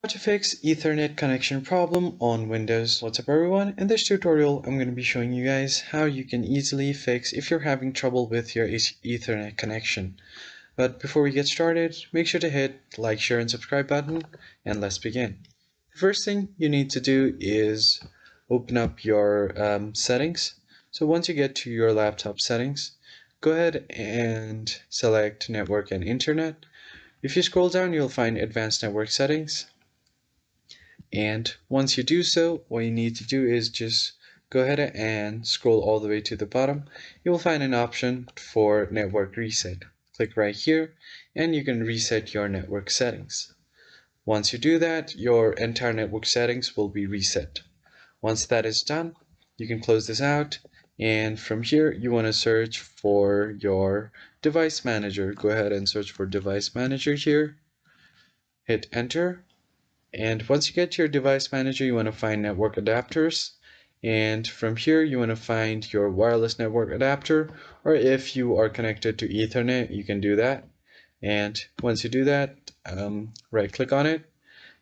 How to fix Ethernet connection problem on Windows. What's up everyone? In this tutorial I'm going to be showing you guys how you can easily fix if you're having trouble with your Ethernet connection. But before we get started, make sure to hit like, share and subscribe button, and let's begin. The first thing you need to do is open up your settings. So once you get to your laptop settings, go ahead and select network and internet. If you scroll down, you'll find advanced network settings. And once you do so, what you need to do is just go ahead and scroll all the way to the bottom. You will find an option for network reset. Click right here and you can reset your network settings. Once you do that, your entire network settings will be reset. Once that is done, you can close this out, and from here you want to search for your device manager. Go ahead and search for device manager here. Hit enter. And once you get to your device manager, you want to find network adapters. And from here, you want to find your wireless network adapter, or if you are connected to Ethernet, you can do that. And once you do that, right click on it.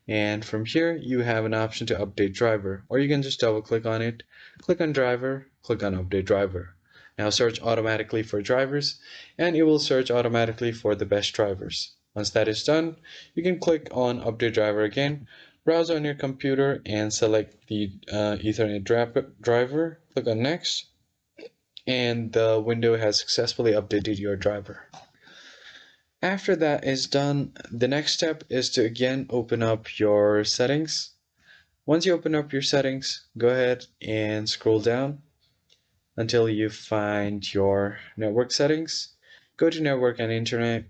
And from here, you have an option to update driver, or you can just double click on it, click on driver, click on update driver. Now search automatically for drivers, and it will search automatically for the best drivers. Once that is done, you can click on update driver again, browse on your computer and select the Ethernet driver, click on next, and the window has successfully updated your driver. After that is done, the next step is to again open up your settings. Once you open up your settings, go ahead and scroll down until you find your network settings. Go to network and internet.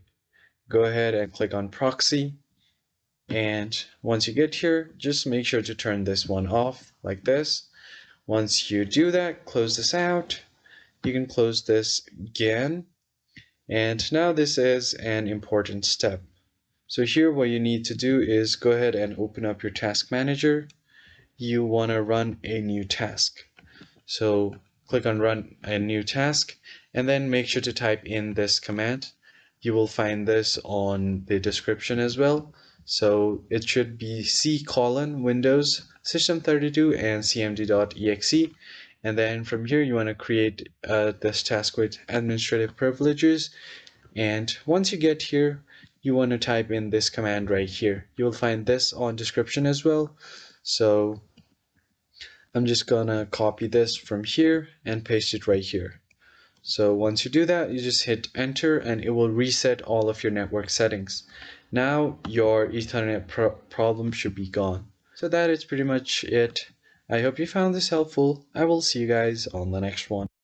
Go ahead and click on proxy, and once you get here, just make sure to turn this one off like this. Once you do that, close this out. You can close this again, and now this is an important step. So here what you need to do is go ahead and open up your task manager. You want to run a new task, so click on run a new task and then make sure to type in this command. You will find this on the description as well. So it should be c:\windows system32 and cmd.exe. And then from here, you want to create this task with administrative privileges. And once you get here, you want to type in this command right here. You'll find this on description as well. So I'm just gonna copy this from here and paste it right here. So once you do that, you just hit enter and it will reset all of your network settings. Now your Ethernet problem should be gone. So that is pretty much it. I hope you found this helpful. I will see you guys on the next one.